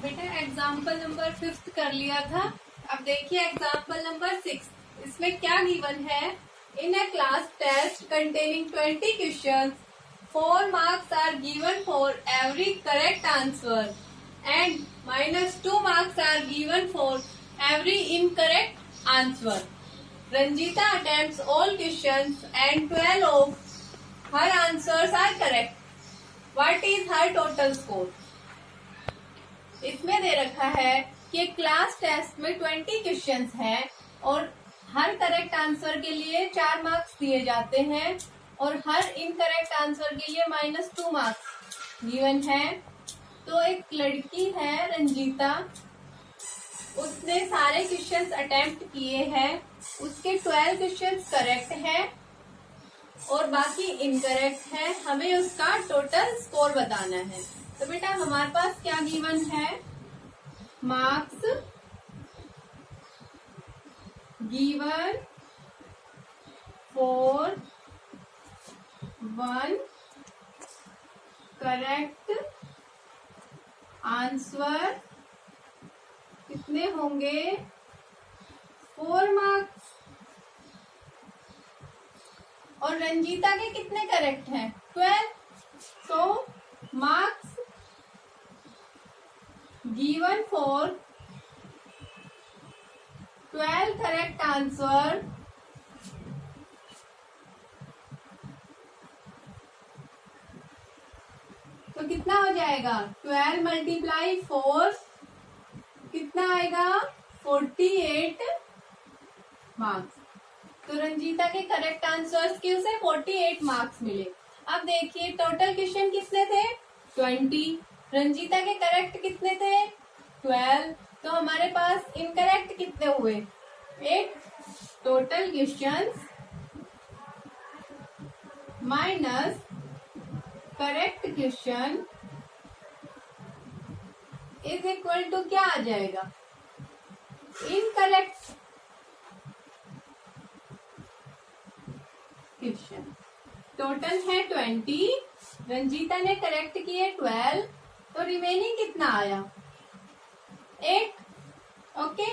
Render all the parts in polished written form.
बेटा example number 5 कर लिया था। अब देखिए एग्जाम्पल नंबर 6, इसमें क्या गिवन है। In a class test containing 20 questions, 4 marks are given for every correct answer and -2 marks are given for every incorrect answer. Ranjita attempts all questions and 12 of her answers are correct. What is her total score? इसमें दे रखा है कि class test में 20 questions हैं और हर correct answer के लिए 4 marks दिए जाते हैं और हर इनकरेक्ट आंसर के लिए -2 मार्क्स गिवन है। तो एक लड़की है रंजीता, उसने सारे क्वेश्चंस अटेम्प्ट किए हैं, उसके 12 क्वेश्चंस करेक्ट हैं और बाकी इनकरेक्ट है। हमें उसका टोटल स्कोर बताना है। तो बेटा हमारे पास क्या गिवन है, marks given for 1 correct answer कितने होंगे, 4 मार्क्स। और रंजीता के कितने करेक्ट हैं, 12। तो marks given for 12 correct answer तो कितना हो जाएगा, 12 × 4 कितना आएगा, 48 मार्क्स। तो रंजीता के करेक्ट आंसर्स के उसे 48 मार्क्स मिले। अब देखिए टोटल क्वेश्चन कितने थे, 20। रंजीता के करेक्ट कितने थे, 12। तो हमारे पास इनकरेक्ट कितने हुए, 8। Total questions minus correct question is equal to क्या आ जाएगा, इनकरेक्ट क्वेश्चन। टोटल है 20, रंजीता ने करेक्ट किए 12, तो रिमेनिंग कितना आया, 8। ओके,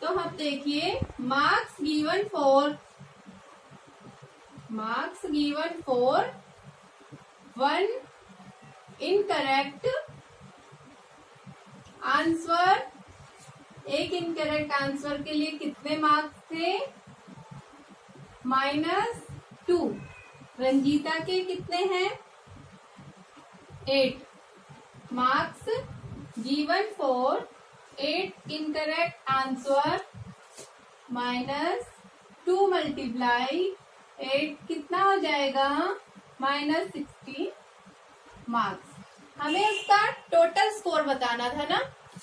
तो हम देखिए marks given for 1 incorrect answer, एक इनकरेक्ट आंसर के लिए कितने मार्क्स थे, -2। रंजीता के कितने हैं, 8 marks given for 8 incorrect answer -2 × 8 कितना हो जाएगा, -16 मार्क्स। हमें उसका टोटल स्कोर बताना था ना।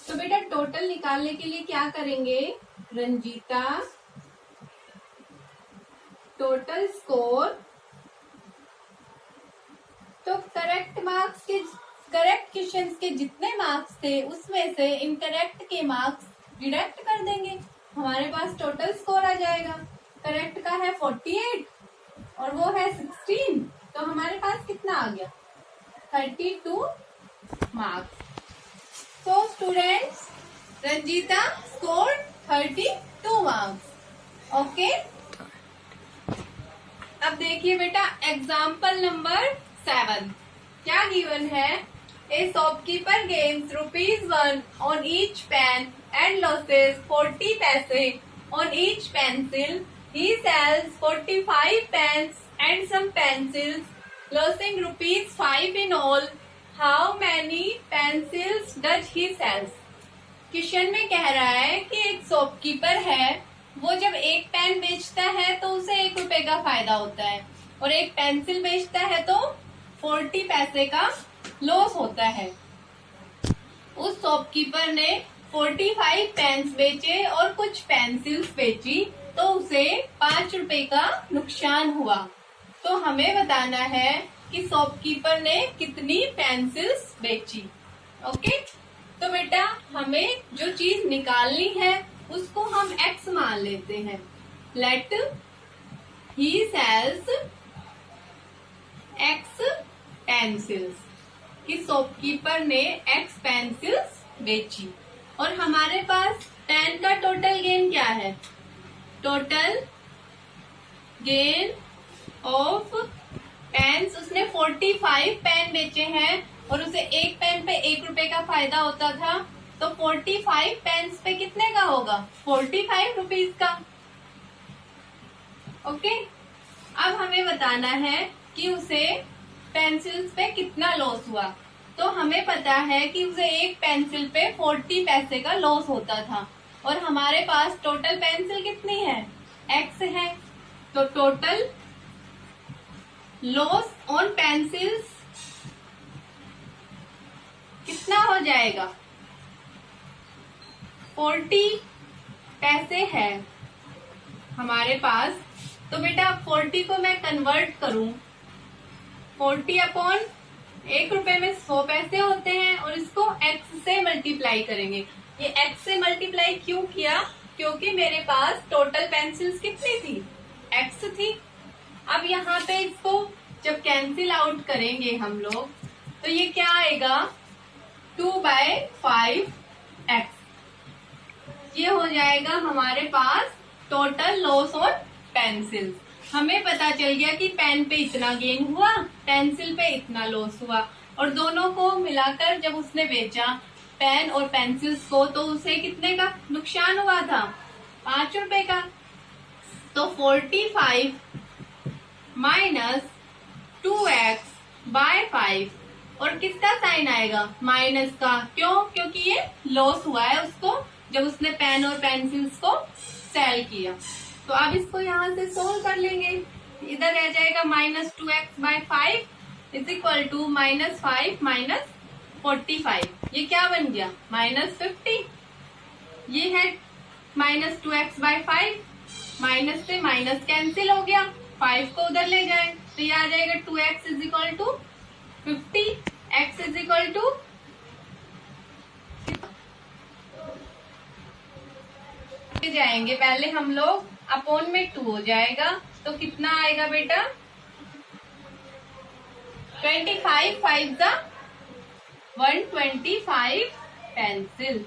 तो बेटा टोटल निकालने के लिए क्या करेंगे, रंजीता टोटल स्कोर, तो करेक्ट क्वेश्चंस के जितने मार्क्स थे उसमें से इनकरेक्ट के मार्क्स डिडक्ट कर देंगे, हमारे पास टोटल स्कोर आ जाएगा। करेक्ट का है 48 और वो है 16, तो हमारे पास कितना आ गया, 32 मार्क्स। तो students Ranjita score 32 marks. Okay, अब देखिए बेटा एग्जाम्पल नंबर 7, क्या गिवन है, a shopkeeper gains ₹1 on each pen and losses 40 पैसे on each pencil. He sells 45 pens and some pencils, losing ₹5 in all. How many pencils does he sells? Question में कह रहा है कि एक शॉपकीपर है, वो जब एक पेन बेचता है तो उसे ₹1 का फायदा होता है और एक पेंसिल बेचता है तो 40 पैसे का लॉस होता है। उस शॉपकीपर ने 45 पेन्स बेचे और कुछ पेंसिल्स बेची तो उसे ₹5 का नुकसान हुआ। तो हमें बताना है कि शॉपकीपर ने कितनी पेंसिल्स बेची। ओके, तो बेटा हमें जो चीज निकालनी है उसको हम x मान लेते हैं। लेट ही सेल्स x पेंसिल्स, कि शॉपकीपर ने x पेंसिल्स बेची। और हमारे पास पेन का टोटल गेन क्या है? टोटल गेन ऑफ पेन्स, उसने 45 पेन बेचे हैं और उसे एक पेन पे 1 रुपए का फायदा होता था, तो 45 पेन्स पे कितने का होगा? 45 रुपीज का। ओके, अब हमें बताना है कि उसे पेंसिल्स पे कितना लॉस हुआ। तो हमें पता है कि उसे एक पेंसिल पे 40 पैसे का लॉस होता था और हमारे पास टोटल पेंसिल कितनी है? x है। तो टोटल लॉस ऑन पेंसिल्स कितना हो जाएगा? 40 पैसे है हमारे पास। तो बेटा 40 को मैं कन्वर्ट करूं, 40 अपॉन 1 रुपए में 100 पैसे होते हैं और इसको x से मल्टीप्लाई करेंगे। ये x से मल्टीप्लाई क्यों किया? क्योंकि मेरे पास टोटल पेंसिल्स कितनी थी? x थी। अब यहाँ पे इसको जब कैंसिल आउट करेंगे हम लोग तो ये क्या आएगा? 2/5x। ये हो जाएगा हमारे पास टोटल लॉस ऑन पेंसिल। हमें पता चल गया कि पेन पे इतना गेन हुआ, पेंसिल पे इतना लॉस हुआ, और दोनों को मिलाकर जब उसने बेचा पेन और पेंसिल्स को, तो उसे कितने का नुकसान हुआ था? 5 रुपए का। तो 45 माइनस 2x/5 और किसका साइन आएगा? माइनस का। क्यों? क्योंकि ये लॉस हुआ है उसको जब उसने पेन और पेंसिल्स को सेल किया। तो अब इसको यहाँ से सोल्व कर लेंगे। इधर रह जाएगा -2x/5 is equal to -5 minus 45। ये क्या बन गया? -50। ये है -2x/5, माइनस से माइनस कैंसिल हो गया, 5 को उधर ले जाए तो ये आ जाएगा 2x is equal to 50, x is equal to जाएंगे। पहले हम लोग अपॉन में 2 हो जाएगा तो कितना आएगा बेटा? 25 5 जा 125 पेंसिल।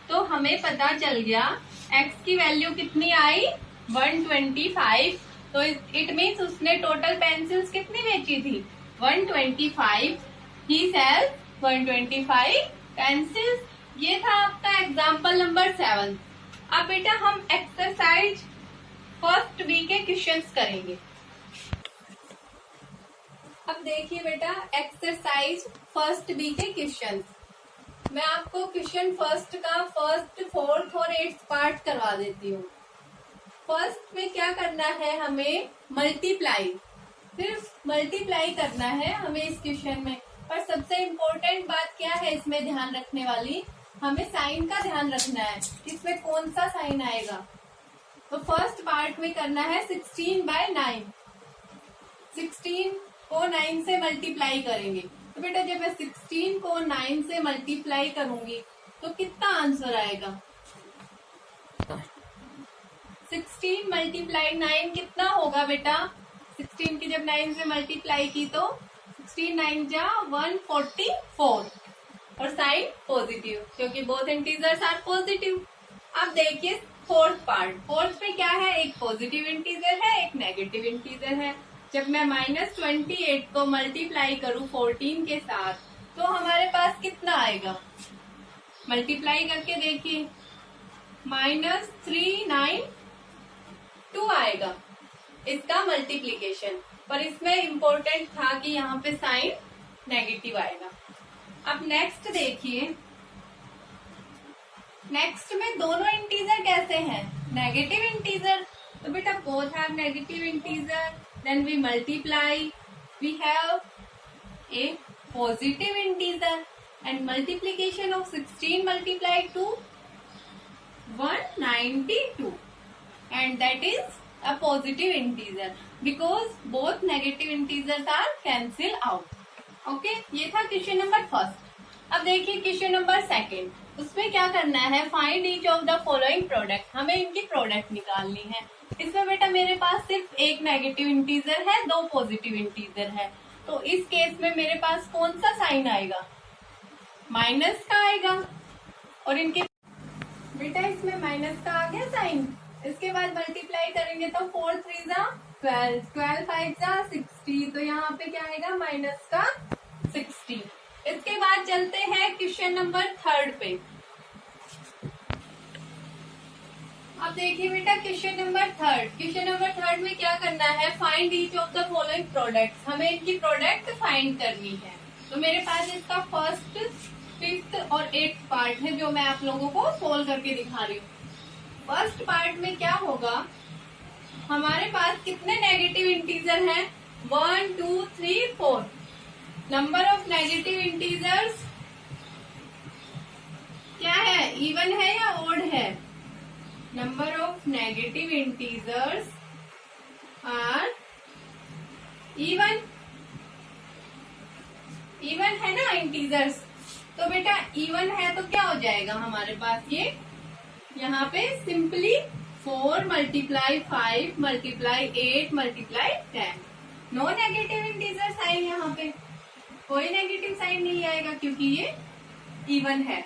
तो हमें पता चल गया x की वैल्यू कितनी आई? 125। तो इट मीन्स उसने टोटल पेंसिल्स कितनी बेची थी? 125। ही सेल्स 125 पेंसिल्स। ये था आपका एग्जाम्पल नंबर 7। अब बेटा हम एक्सरसाइज फर्स्ट बी के क्वेश्चंस करेंगे। अब देखिए बेटा एक्सरसाइज फर्स्ट बी के क्वेश्चंस। मैं आपको क्वेश्चन फर्स्ट का फर्स्ट, फोर्थ और 8th पार्ट करवा देती हूँ। फर्स्ट में क्या करना है? हमें मल्टीप्लाई, सिर्फ मल्टीप्लाई करना है हमें इस क्वेश्चन में। पर सबसे इम्पोर्टेंट बात क्या है इसमें ध्यान रखने वाली? हमें साइन का ध्यान रखना है, इसमें कौन सा साइन आएगा। तो फर्स्ट पार्ट में करना है 16/9। 16 को 9 से मल्टीप्लाई करेंगे। तो बेटा जब मैं 16 को 9 से मल्टीप्लाई करूंगी तो कितना आंसर आएगा? 16 मल्टीप्लाई 9 कितना होगा बेटा? 16 की जब 9 से मल्टीप्लाई की तो 16 9 जा 144 और साइन पॉजिटिव, क्योंकि बोथ इंटीजर्स आर पॉजिटिव। अब देखिए फोर्थ पार्ट। फोर्थ में क्या है? एक पॉजिटिव इंटीजर है, एक नेगेटिव इंटीजर है। जब मैं -28 को मल्टीप्लाई करूं 14 के साथ तो हमारे पास कितना आएगा? मल्टीप्लाई करके देखिए, -392 आएगा इसका मल्टीप्लीकेशन। पर इसमें इम्पोर्टेंट था कि यहाँ पे साइन नेगेटिव आएगा। अब नेक्स्ट देखिए, नेक्स्ट में दोनों इंटीजर कैसे हैं? Negative integer. तो बेटा both have negative integer, then we multiply, we have a positive integer and multiplication of 16 multiplied to 192 and that is a positive integer because both negative integers are cancel out. Okay, ये था question number first. अब देखिए question number second. उसमें क्या करना है? Find each of the following product. हमें इनकी प्रोडक्ट निकालनी है। इसमें बेटा मेरे पास सिर्फ एक नेगेटिव इंटीजर है, 2 पॉजिटिव इंटीजर है। तो इस केस में मेरे पास कौन सा साइन आएगा? माइनस का आएगा। और इनके बेटा इसमें माइनस का आ गया साइन, इसके बाद मल्टीप्लाई करेंगे तो 4 3 जा 12, 12 5 जा 60, तो यहाँ पे क्या आएगा माइनस का 60। इसके बाद चलते हैं क्वेश्चन नंबर 3 पे। अब देखिए बेटा क्वेश्चन नंबर 3, क्वेश्चन नंबर 3 में क्या करना है, find each of the following products, हमें इनकी प्रोडक्ट फाइंड करनी है। तो मेरे पास इसका फर्स्ट, फिफ्थ और 8th पार्ट है जो मैं आप लोगों को सोल्व करके दिखा रही हूँ। फर्स्ट पार्ट में क्या होगा, हमारे पास कितने नेगेटिव इंटीजर हैं, 1 2 3 4। नंबर ऑफ नेगेटिव इंटीजर्स क्या है, इवन है या ओड है? Number of negative integers are even, even है ना इंटीजर्स, तो बेटा इवन है तो क्या हो जाएगा हमारे पास, ये यहाँ पे simply 4 multiply 5 multiply 8 multiply 10। No negative integer sign, यहाँ पे कोई नेगेटिव साइन नहीं आएगा क्योंकि ये इवन है।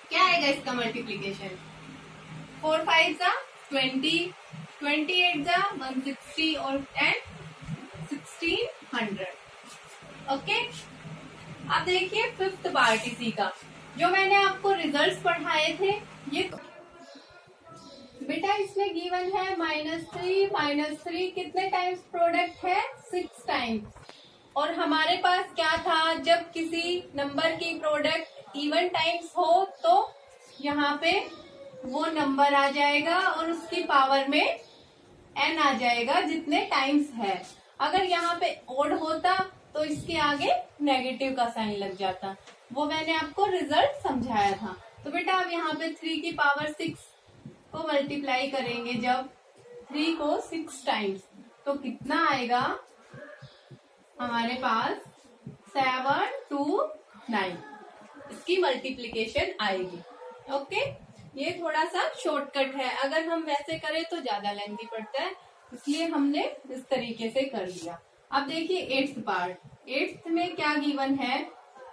क्या आएगा इसका मल्टीप्लीकेशन, 4 5 जा 20, 28 जा 160 और 10 1600। ओके, अब देखिए फिफ्थ पार्ट इसी का, जो मैंने आपको रिजल्ट्स पढ़ाए थे। ये बेटा इसमें गिवन है -3 कितने टाइम्स प्रोडक्ट है, 6 टाइम्स। और हमारे पास क्या था, जब किसी नंबर की प्रोडक्ट इवन टाइम्स हो तो यहाँ पे वो नंबर आ जाएगा और उसकी पावर में n आ जाएगा जितने टाइम्स है। अगर यहाँ पे ओड होता तो इसके आगे नेगेटिव का साइन लग जाता, वो मैंने आपको रिजल्ट समझाया था। तो बेटा अब यहाँ पे 3 की पावर 6 को मल्टीप्लाई करेंगे, जब 3 को 6 टाइम्स, तो कितना आएगा हमारे पास 7 2 9, इसकी मल्टीप्लीकेशन आएगी। ओके, ये थोड़ा सा शॉर्टकट है, अगर हम वैसे करें तो ज्यादा लेंथी पड़ता है, इसलिए हमने इस तरीके से कर लिया। अब देखिए 8th पार्ट, 8th में क्या गिवन है,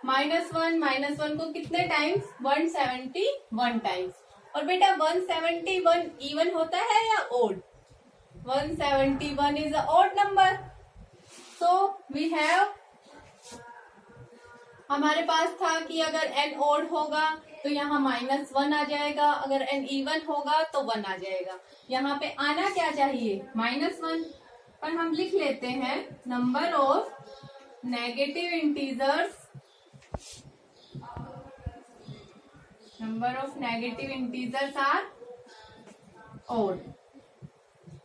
-1 को कितने टाइम्स, 171 टाइम्स। और बेटा 171 इवन होता है या odd, 171 is a odd number, so we have, हमारे पास था कि अगर n ओड होगा तो यहाँ -1 आ जाएगा, अगर n इवन होगा तो 1 आ जाएगा। यहाँ पे आना क्या चाहिए, -1, पर हम लिख लेते हैं number of negative integers, number of negative integers are odd,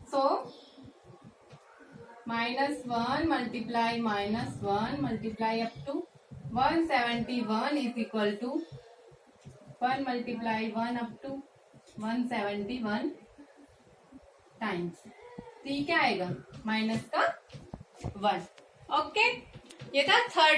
so -1 multiply -1 multiply up to 171 is equal to 1 multiply 1 up to 171 times. तो ये क्या आएगा, माइनस का 1। ओके, ये था थर्ड